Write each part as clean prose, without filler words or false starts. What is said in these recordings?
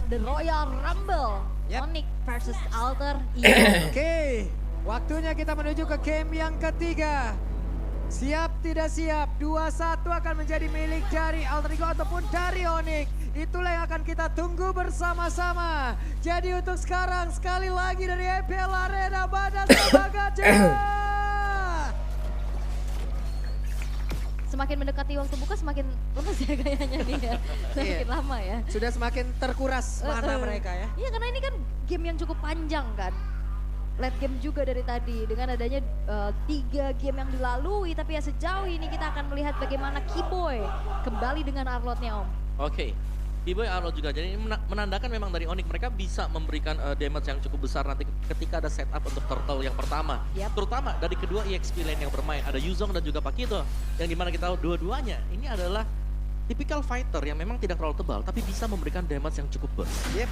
The Royal Rumble. Yep. Onyx versus Alter Ego. Oke, waktunya kita menuju ke game yang ketiga. Siap tidak siap, 2-1 akan menjadi milik dari Alter Ego ataupun dari Onyx. Itulah yang akan kita tunggu bersama-sama. Jadi untuk sekarang, sekali lagi dari EPL Arena Badan Sabagaja. Semakin mendekati waktu buka semakin lemes ya kayaknya nih ya. Semakin lama ya. Sudah semakin terkuras mana mereka ya. Iya karena ini kan game yang cukup panjang kan. Late game juga dari tadi dengan adanya 3 game yang dilalui, tapi ya sejauh ini kita akan melihat bagaimana Keyboy kembali dengan Arlotnya Om. Oke, Keyboy Arlot juga, jadi ini menandakan memang dari Onyx mereka bisa memberikan damage yang cukup besar nanti ketika ada setup untuk turtle yang pertama. Yap. Terutama dari kedua EXP lane yang bermain, ada Yuzong dan juga Pakito, yang dimana kita tahu dua-duanya ini adalah tipikal fighter yang memang tidak terlalu tebal, tapi bisa memberikan damage yang cukup burst. Yep,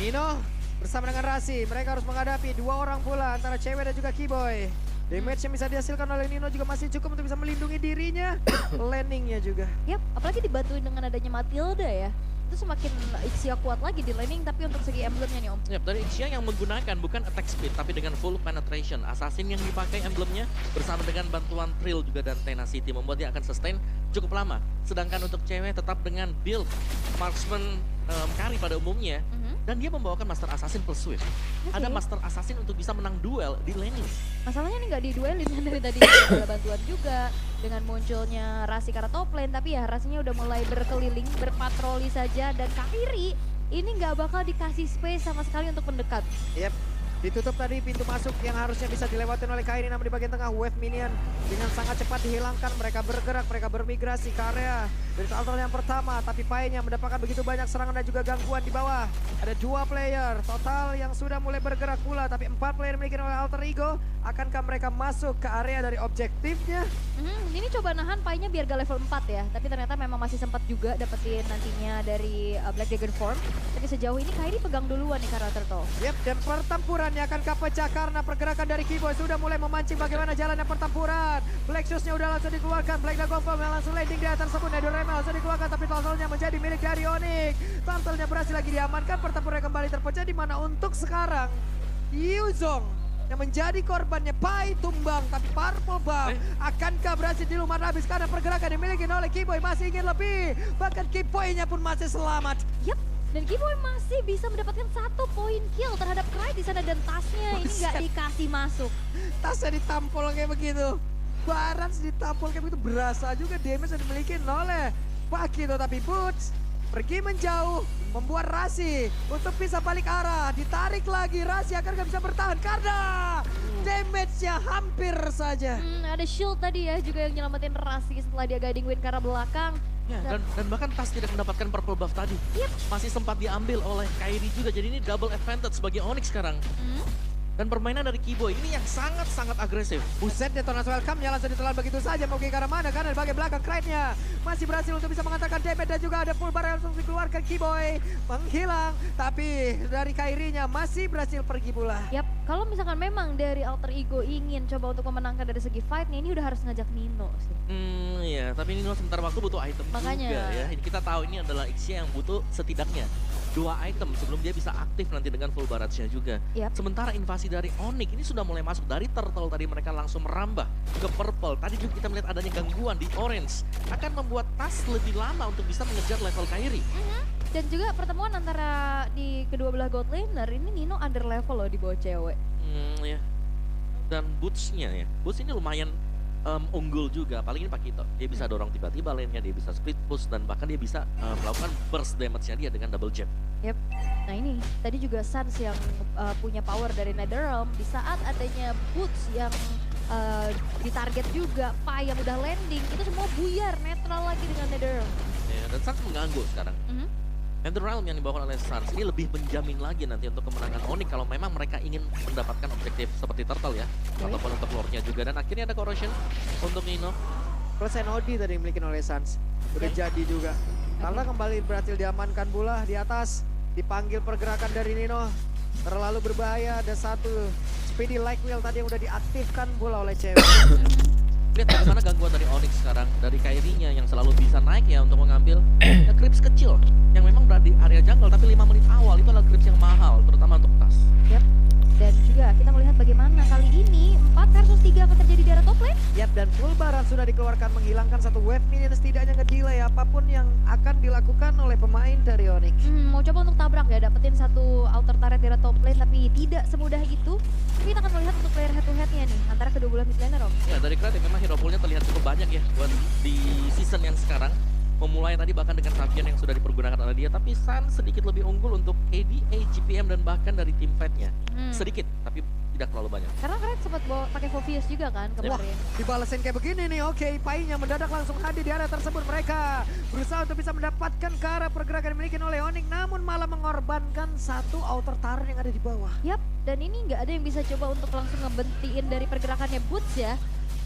Nino bersama dengan Rasi, mereka harus menghadapi 2 orang pula antara cewek dan juga Keyboy. Damage yang bisa dihasilkan oleh Nino juga masih cukup untuk bisa melindungi dirinya. Landingnya juga. Yap, apalagi dibantuin dengan adanya Matilda ya. Itu semakin Ixia kuat lagi di laning, tapi untuk segi emblemnya nih Om. Yap, dari Ixia yang menggunakan bukan attack speed tapi dengan full penetration. Assassin yang dipakai emblemnya bersama dengan bantuan Trill juga dan Tenacity membuat dia akan sustain cukup lama. Sedangkan untuk cewek tetap dengan build marksman carry pada umumnya. Dan dia membawakan Master Assassin plus Swift. Ada Master Assassin untuk bisa menang duel di laning. Masalahnya nih nggak diduelin kan dari tadi ada bantuan juga dengan munculnya Rasi karena top lane, tapi ya Rasinya udah mulai berkeliling, berpatroli saja, dan Kairi ini nggak bakal dikasih space sama sekali untuk mendekat. Yep. Ditutup tadi pintu masuk yang harusnya bisa dilewatin oleh Kairi, namun di bagian tengah wave minion dengan sangat cepat dihilangkan. Mereka bergerak, mereka bermigrasi ke area dari altar yang pertama, tapi Painya mendapatkan begitu banyak serangan dan juga gangguan di bawah. Ada 2 player total yang sudah mulai bergerak pula, tapi 4 player dimiliki oleh Alter Ego. Akankah mereka masuk ke area dari objektifnya? Ini coba nahan Painya biar gak level 4 ya, tapi ternyata memang masih sempat juga dapetin nantinya dari Black Dragon Form. Tapi sejauh ini Kairi pegang duluan nih karakter Turtle. Yep, dan pertempurannya akan pecah karena pergerakan dari Keyboy sudah mulai memancing bagaimana jalannya pertempuran. Black Shoes-nya udah langsung dikeluarkan, Black Dragon Form yang langsung landing di atas tersebut. Nedor Remel langsung dikeluarkan, tapi Turtle-nya menjadi milik dari Onyx. Turtle-nya berhasil lagi diamankan, pertempuran kembali terpecah, di mana untuk sekarang Yuzong yang menjadi korbannya Pai tumbang, tapi Purple Buff akankah berhasil dilumat habis karena pergerakan dimiliki oleh Keyboy masih ingin lebih. Bahkan Keyboy-nya pun masih selamat. Yap, dan Keyboy masih bisa mendapatkan 1 poin kill terhadap Cry di sana, dan tasnya ini nggak dikasih masuk. Tasnya ditampol kayak begitu. Barans ditampol kayak begitu, berasa juga damage yang dimiliki oleh Pakito, tapi Boots pergi menjauh, membuat Rasi untuk bisa balik arah. Ditarik lagi, Rasi akan gak bisa bertahan karena damage-nya hampir saja. Ada shield tadi ya juga yang nyelamatin Rasi setelah dia guiding win ke arah belakang. Ya, dan bahkan Tas tidak mendapatkan purple buff tadi. Masih sempat diambil oleh Kairi juga, jadi ini double advantage bagi Onyx sekarang. Dan permainan dari Keyboy ini yang sangat-sangat agresif. Buset, detonasi welcome-nya langsung ditelan begitu saja. Mau ke arah mana? Karena di bagian belakang Kride-nya masih berhasil untuk bisa mengantarkan damage, dan juga ada full bar yang langsung dikeluarkan. Keyboy menghilang, tapi dari Kairi-nya masih berhasil pergi pula. Yap, kalau misalkan memang dari Alter Ego ingin coba untuk memenangkan dari segi fight-nya, ini udah harus ngajak Nino sih. Iya, tapi Nino sebentar waktu butuh item Makanya. juga ya. Kita tahu ini adalah Ixia yang butuh setidaknya 2 item sebelum dia bisa aktif nanti dengan full barrage-nya juga. Yap. Sementara invasi dari Onyx ini sudah mulai masuk dari turtle, tadi mereka langsung merambah ke purple. Tadi juga kita melihat adanya gangguan di orange. Akan membuat Tas lebih lama untuk bisa mengejar level Kairi. Dan juga pertemuan antara di kedua belah god laner, ini Nino under level loh di bawah cewek. Ya. Dan boots-nya ya. Boots ini lumayan unggul juga, paling ini Pakito. Dia bisa dorong tiba-tiba lane-nya, dia bisa split push, dan bahkan dia bisa melakukan burst damage-nya dia dengan double jab. Yep. Nah ini tadi juga Sans yang punya power dari Netherrealm di saat adanya Boots yang ditarget juga, Pai yang udah landing, itu semua buyar netral lagi dengan Netherrealm. Ya, dan Sans mengganggu sekarang. Netherrealm yang dibawa oleh Sans ini lebih menjamin lagi nanti untuk kemenangan Onyx kalau memang mereka ingin mendapatkan objektif seperti Turtle ya, ataupun untuk lore-nya juga. Dan akhirnya ada corrosion untuk Nino. Plus NOD tadi dimiliki oleh Sans. Udah jadi juga. Karena kembali berhasil diamankan pula di atas. Dipanggil pergerakan dari Nino. Terlalu berbahaya, ada 1 speedy like wheel tadi yang udah diaktifkan pula oleh cewek. Lihat bagaimana gangguan dari Onyx sekarang, dari Kairi-nya yang selalu bisa naik ya untuk mengambil creeps kecil yang memang berada di area jungle, tapi 5 menit awal adalah creeps yang mahal, terutama untuk tas. Yap. Dan juga kita melihat bagaimana kali ini 4 versus 3 akan terjadi di area top lane. Yap, dan full barat sudah dikeluarkan menghilangkan satu wave minion, setidaknya ngedelay apapun yang akan dilakukan oleh pemain dari Onyx. Mau coba untuk tabrak ya, dapetin satu outer turret di area top lane, tapi tidak semudah itu. Tapi kita akan melihat untuk player head to headnya nih antara kedua belah mid laner, Om. Ya dari Kratos memang hero poolnya terlihat cukup banyak ya buat di season yang sekarang. Memulai tadi bahkan dengan Savian yang sudah dipergunakan oleh dia, tapi Sun sedikit lebih unggul untuk KDA, GPM dan bahkan dari tim fight-nya. Sedikit, tapi tidak terlalu banyak. Karena Kret sempat bawa pakai Phoveus juga kan Wah, kemarin. dibalesin kayak begini nih. Oke, painya mendadak langsung hadir di area tersebut. Mereka berusaha untuk bisa mendapatkan ke arah pergerakan yang dimiliki oleh Onyx, namun malah mengorbankan satu outer turret yang ada di bawah. Yap, dan ini nggak ada yang bisa coba untuk langsung ngebentiin dari pergerakannya Boots ya.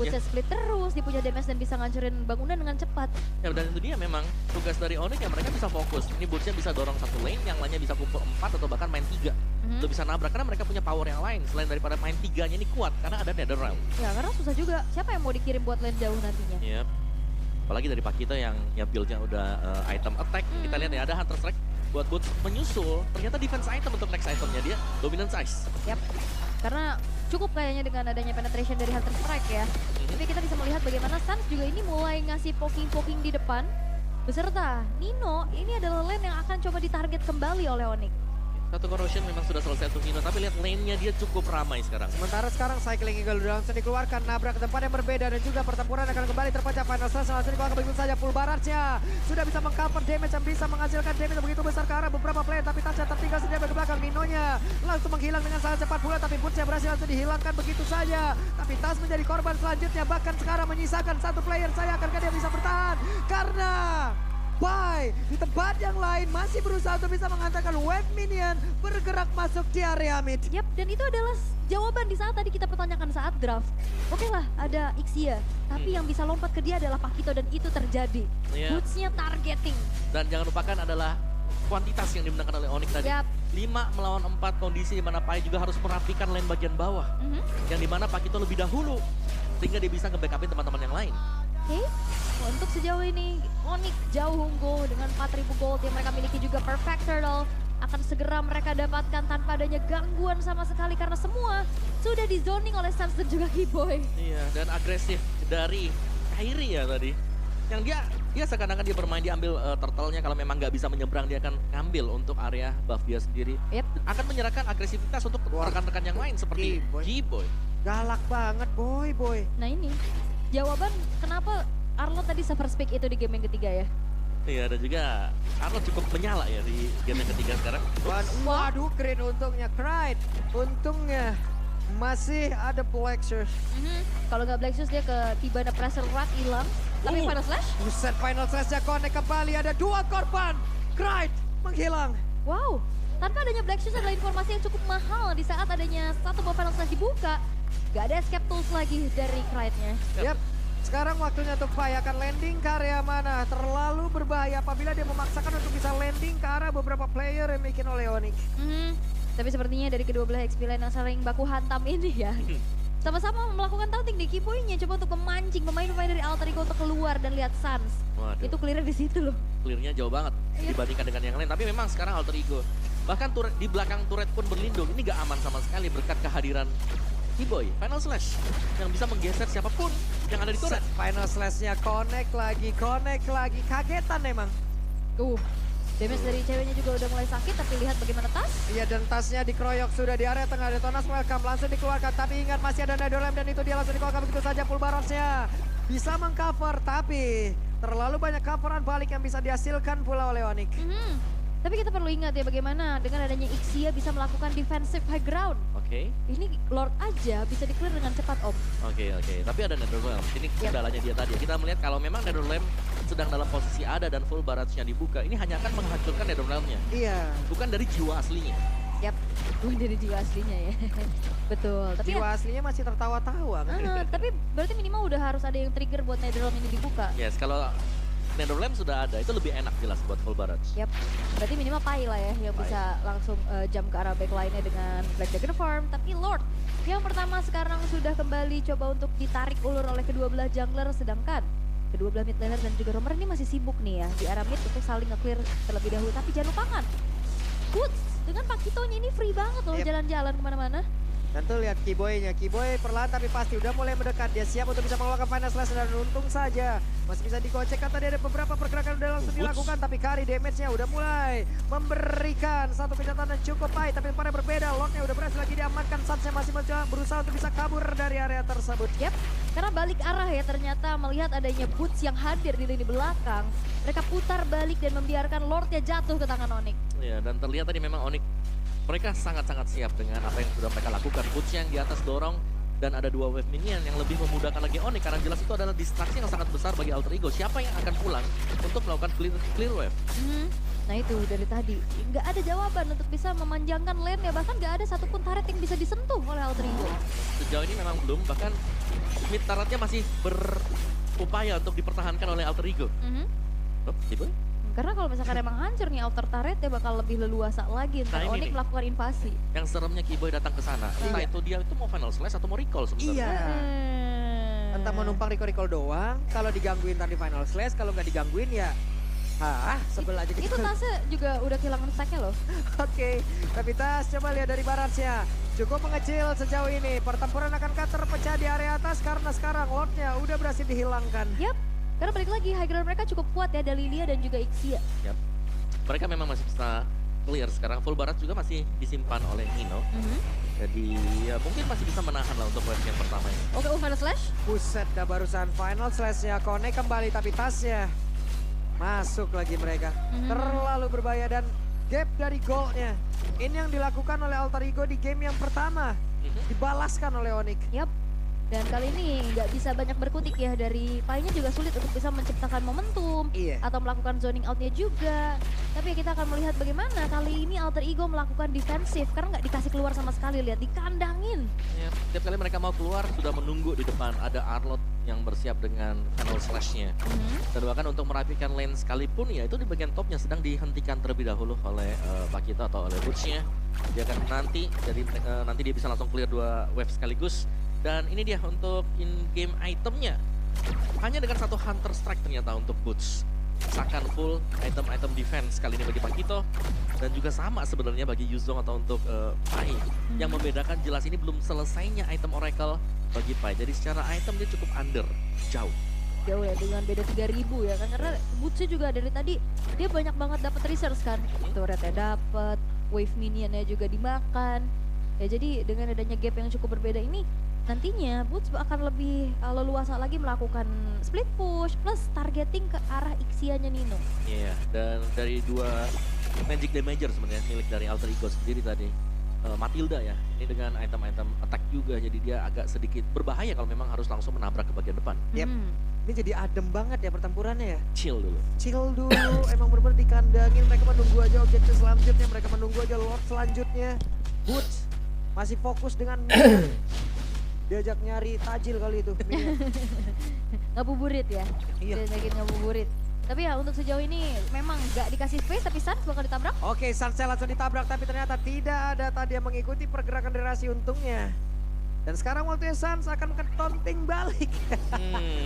Bootsnya split terus, dia punya damage dan bisa ngancurin bangunan dengan cepat. Ya dan itu dia memang tugas dari Onyx ya, mereka bisa fokus. Ini Bootsnya bisa dorong satu lane, yang lainnya bisa kumpul 4 atau bahkan main 3. Lo bisa nabrak karena mereka punya power yang lain selain daripada main 3-nya ini kuat karena ada Netherrealm. Ya karena susah juga, siapa yang mau dikirim buat lane jauh nantinya? Yep. Apalagi dari Pakito yang ya build-nya udah item attack. Kita lihat ya ada Hunter Strike buat Boots menyusul. Ternyata defense item untuk next itemnya dia dominance ice. Yap, karena cukup kayaknya dengan adanya penetration dari Hunter Strike ya. Tapi kita bisa melihat bagaimana Suns juga ini mulai ngasih poking-poking di depan. Beserta Nino, ini adalah lane yang akan coba ditarget kembali oleh Onyx. Satu corrosion memang sudah selesai untuk Nino, tapi lihat lane-nya dia cukup ramai sekarang. Sementara sekarang Cycling Eagle udah langsung dikeluarkan, nabrak ke tempat yang berbeda dan juga pertempuran akan kembali terpecah. Final Slash langsung dikeluarkan begitu saja. Full Barrage-nya sudah bisa mengcover damage yang bisa menghasilkan damage yang begitu besar ke arah beberapa player, tapi Tasha tertinggal sendiri ke belakang. Nino-nya langsung menghilang dengan sangat cepat pula, tapi Boots-nya berhasil langsung dihilangkan begitu saja. Tapi Tas menjadi korban selanjutnya, bahkan sekarang menyisakan satu player. Saya akankah dia bisa bertahan? Karena Bai di tempat yang lain masih berusaha untuk bisa mengantarkan wave minion bergerak masuk di area mid. Yap, dan itu adalah jawaban di saat tadi kita pertanyakan saat draft. Oke lah, ada Ixia, tapi yang bisa lompat ke dia adalah Pakito dan itu terjadi. Boots-nya targeting. Dan jangan lupakan adalah kuantitas yang dimenangkan oleh Onyx tadi. Yap. 5 melawan 4 kondisi di mana Pai juga harus merapikan lane bagian bawah. Yang dimana Pakito lebih dahulu sehingga dia bisa nge-backupin teman-teman yang lain. Oke, untuk sejauh ini Onyx jauh unggul dengan 4.000 gold yang mereka miliki, juga Perfect Turtle akan segera mereka dapatkan tanpa adanya gangguan sama sekali karena semua sudah di zoning oleh Suns dan juga Keyboy. Iya, dan agresif dari Kairi ya tadi. Yang dia seakan-akan dia bermain, dia ambil turtle-nya, kalau memang nggak bisa menyeberang dia akan ngambil untuk area buff dia sendiri. Yep. Akan menyerahkan agresivitas untuk rekan-rekan yang lain seperti G-Boy. Galak banget boy. Nah ini jawaban kenapa Arlo tadi suffer speak itu di game yang ketiga ya. Iya, dan juga Arnold cukup menyala ya di game yang ketiga sekarang. Waduh, keren untungnya Cryde. Untungnya masih ada Black Shoes. Kalau nggak Black Shoes dia ketiba ada pressure rat hilang. Tapi Final Slash? Buset, Final Slash-nya connect kembali. Ada 2 korban. Cryde menghilang. Wow, tanpa adanya Black Shoes adalah informasi yang cukup mahal di saat adanya satu buah Final Slash dibuka. Gak ada escape tools lagi dari Cryde-nya. Yap. Sekarang waktunya untuk Pai akan landing ke area mana. Terlalu berbahaya apabila dia memaksakan untuk bisa landing ke arah beberapa player yang bikin oleh Onyx. Tapi sepertinya dari kedua belah XP lane yang saling baku hantam ini ya. Sama-sama melakukan taunting di Keyboy-nya, coba untuk memancing pemain-pemain dari Alter Ego untuk keluar dan lihat Suns. Waduh. Itu clear di situ loh. Clear-nya jauh banget dibandingkan dengan yang lain. Tapi memang sekarang Alter Ego, bahkan turret, di belakang turret pun berlindung. Ini gak aman sama sekali berkat kehadiran Keyboy. Final Slash yang bisa menggeser siapapun yang ada di turret. Final Slash-nya connect lagi. Kagetan emang. Damage dari ceweknya juga udah mulai sakit, tapi lihat bagaimana Tas. Iya, dan tasnya dikeroyok sudah di area tengah. Detonas welcome langsung dikeluarkan, tapi ingat masih ada Netherrealm dan itu dia langsung dikeluarkan begitu saja. Full barrage-nya bisa mengcover, tapi terlalu banyak coveran balik yang bisa dihasilkan pula oleh Onyx. Tapi kita perlu ingat ya bagaimana dengan adanya Ixia bisa melakukan defensive high ground. Oke. Ini Lord aja bisa di-clear dengan cepat, Om. Oke. Tapi ada Netherrealm. Ini kendalanya dia tadi. Kita melihat kalau memang Netherrealm sedang dalam posisi ada dan full barrage-nya dibuka, ini hanya akan menghancurkan Netherrealm-nya. Iya. Bukan dari jiwa aslinya. Yap, bukan dari jiwa aslinya ya. Betul. Tapi Jiwa aslinya masih tertawa-tawa. tapi berarti minimal udah harus ada yang trigger buat Netherrealm ini dibuka. Yes, kalau Netherrealm sudah ada, itu lebih enak jelas buat full barrage. Yap, berarti minimal Pai lah ya yang bisa langsung jump ke arah backline-nya dengan Black Dragon Farm. Tapi Lord yang pertama sekarang sudah kembali coba untuk ditarik ulur oleh kedua belah jungler, sedangkan kedua belah mid laner dan juga Romer ini masih sibuk nih ya di arah mid untuk saling nge-clear terlebih dahulu. Tapi jangan lupakan, Boots dengan Pakitonya ini free banget loh Yep. jalan-jalan kemana-mana. Dan tuh lihat Kiboy-nya, Kiboy perlahan tapi pasti udah mulai mendekat. Dia siap untuk bisa mengeluarkan final slash dan untung saja masih bisa digocekkan. Tadi ada beberapa pergerakan udah langsung dilakukan, tapi Kari damage-nya udah mulai memberikan satu kencatan yang cukup baik. Tapi pada berbeda, Lordnya udah berhasil lagi diamankan. Sansnya masih berusaha untuk bisa kabur dari area tersebut. Yap, karena balik arah ya ternyata melihat adanya Boots yang hadir di lini belakang. Mereka putar balik dan membiarkan Lordnya jatuh ke tangan Onyx. Ya, dan terlihat tadi memang Onyx mereka sangat-sangat siap dengan apa yang sudah mereka lakukan. Boots yang di atas dorong dan ada 2 wave minion yang lebih memudahkan lagi Onyx karena jelas itu adalah distraksi yang sangat besar bagi Alter Ego. Siapa yang akan pulang untuk melakukan clear wave? Nah itu dari tadi nggak ada jawaban untuk bisa memanjangkan lane ya, bahkan nggak ada satupun turret yang bisa disentuh oleh Alter Ego. Sejauh ini memang belum, bahkan mid turretnya masih berupaya untuk dipertahankan oleh Alter Ego. Oh, Kiboy? Karena kalau misalkan emang hancur nih outer turret ya bakal lebih leluasa lagi ntar Nah, ini Onyx nih. melakukan invasi. Yang seremnya Kiboy datang ke sana. Entah itu dia itu mau final slash atau mau recall sebenarnya. Iya. Entah mau numpang recall doang, kalau digangguin tadi final slash, kalau nggak digangguin ya sebel aja gitu. Itu tasnya juga udah kehilangan stacknya loh. Oke, tapi Tas coba lihat dari Baratsnya. Cukup mengecil sejauh ini. Pertempuran akankah terpecah di area atas karena sekarang Lordnya udah berhasil dihilangkan. Yap, karena balik lagi high ground mereka cukup kuat ya, ada Lilia dan juga Ixia. Yap. Mereka memang masih bisa clear sekarang. Full barat juga masih disimpan oleh Nino. Jadi ya mungkin masih bisa menahan lah untuk wave yang pertama ini. Oke, final slash. Buset, dah barusan final slash-nya connect kembali tapi tasnya masuk lagi mereka. Terlalu berbahaya dan gap dari goalnya. Ini yang dilakukan oleh Alter Ego di game yang pertama. Dibalaskan oleh Onyx. Yap. Dan kali ini nggak bisa banyak berkutik ya, dari Pai-nya juga sulit untuk bisa menciptakan momentum Iya. atau melakukan zoning out-nya juga. Tapi kita akan melihat bagaimana kali ini Alter Ego melakukan defensif karena nggak dikasih keluar sama sekali, lihat dikandangin. Ya, setiap kali mereka mau keluar sudah menunggu di depan. Ada Arlot yang bersiap dengan final slash-nya. Dan bahkan untuk merapikan lane sekalipun ya itu di bagian topnya sedang dihentikan terlebih dahulu oleh Pakito atau oleh Butch-nya. Dia akan nanti, jadi nanti dia bisa langsung clear 2 wave sekaligus. Dan ini dia untuk in-game itemnya. Hanya dengan 1 Hunter Strike ternyata untuk Boots. Misalkan full item-item defense kali ini bagi Pakito. Dan juga sama sebenarnya bagi Yuzong atau untuk Pai. Yang membedakan jelas ini belum selesainya item Oracle bagi Pai. Jadi secara item dia cukup under, jauh. Jauh ya, dengan beda 3000 ya kan, karena Boots juga dari tadi dia banyak banget dapat resource kan. Turretnya dapat, wave minionnya juga dimakan. Ya jadi dengan adanya gap yang cukup berbeda ini, nantinya Boots akan lebih leluasa lagi melakukan split push plus targeting ke arah Ixianya Nino. Iya, dan dari 2 magic damager sebenarnya milik dari Alter Ego sendiri tadi. Matilda ya, ini dengan item-item attack juga, jadi dia agak sedikit berbahaya kalau memang harus langsung menabrak ke bagian depan. Yep. Ini jadi adem banget ya pertempurannya ya. Chill dulu. Chill dulu, emang bener-bener dikandangin. Mereka menunggu aja objektif selanjutnya, mereka menunggu aja Lord selanjutnya. Boots masih fokus dengan minion. Diajak nyari tajil kali itu. Ngabuburit ya, Iya. diajakin ngabuburit. Tapi ya untuk sejauh ini memang nggak dikasih space, tapi Sans bakal ditabrak. Oke, Sansel langsung ditabrak tapi ternyata tidak ada tadi yang mengikuti pergerakan dari Rasi untungnya. Dan sekarang waktunya Sans akan ketonting balik.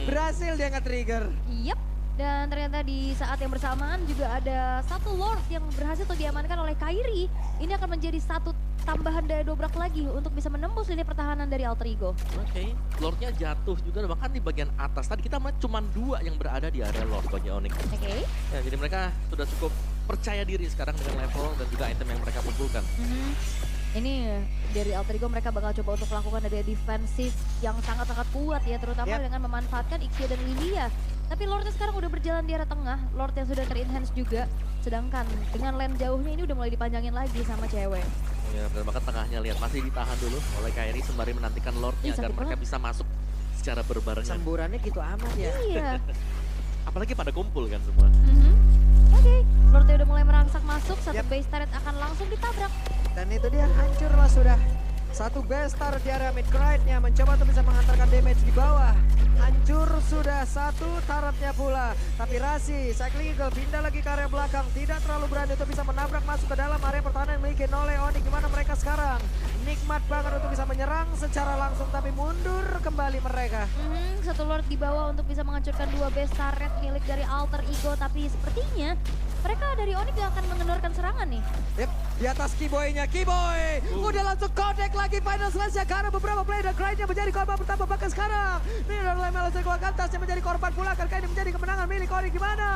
Berhasil dia nge-trigger. Yep. Dan ternyata di saat yang bersamaan juga ada satu Lord yang berhasil untuk diamankan oleh Kairi. Ini akan menjadi satu tambahan daya dobrak lagi untuk bisa menembus lini pertahanan dari Alter Ego. Oke, Lordnya jatuh juga bahkan di bagian atas. Tadi kita cuma 2 yang berada di area Lord bagi Onyx. Oke. Ya, jadi mereka sudah cukup percaya diri sekarang dengan level dan juga item yang mereka kumpulkan. Ini dari Alter Ego mereka bakal coba untuk melakukan ada defensif yang sangat-sangat kuat ya, terutama dengan memanfaatkan Ixia dan Lilia. Tapi Lordnya sekarang udah berjalan di area tengah, Lord yang sudah ter-enhance juga. Sedangkan dengan lane jauhnya ini udah mulai dipanjangin lagi sama cewek. Ya, dan bahkan tengahnya lihat masih ditahan dulu oleh Kairi sembari menantikan Lordnya Ih, agar sakit mereka banget. bisa masuk secara berbarengan. Semburannya gitu amat ya. Iya. Apalagi pada kumpul kan semua. Oke, Lordnya udah mulai merangsak masuk, satu Yap. base turret akan langsung ditabrak. Dan itu dia, hancurlah sudah. Satu base-star di area mid-grade-nya mencoba untuk bisa menghantarkan damage di bawah. Hancur sudah satu turretnya pula. Tapi Rasi, Cycling Eagle pindah lagi ke area belakang. Tidak terlalu berani untuk bisa menabrak masuk ke dalam area pertahanan yang dimiliki oleh Onyx. Gimana mereka sekarang? Nikmat banget untuk bisa menyerang secara langsung, tapi mundur kembali mereka. Satu Lord di bawah untuk bisa menghancurkan 2 base turret milik dari Alter Ego. Tapi sepertinya mereka dari Onyx gak akan mengendorkan serangan nih. Yep. Di atas Kiboy-nya, Kiboy udah langsung connect lagi final slash karena beberapa player dan Clyde-nya menjadi korban pertama bahkan sekarang. Ini adalah Lemelo dikeluarkan, tasnya menjadi korban pula karena ini menjadi kemenangan milik Onyx. Gimana?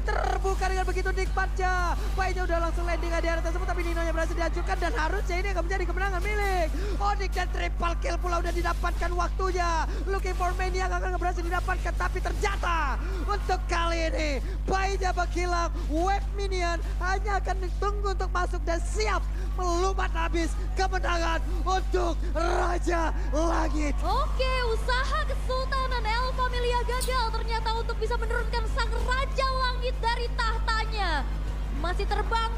Terbuka dengan begitu nikmatnya. Baiknya udah langsung landing di area tersebut tapi Nino-nya berhasil dihancurkan dan harusnya ini akan menjadi kemenangan milik Onyx dan triple kill pula udah didapatkan waktunya. Looking for Mania akan berhasil didapatkan tapi ternyata untuk kali ini baiknya menghilang. Wave Minion hanya akan ditunggu untuk masuk dan siap melumat habis kemenangan untuk Raja Langit. Oke, usaha Kesultanan El Familia gagal ternyata untuk bisa menurunkan sang Raja Langit dari tahtanya. Masih terbang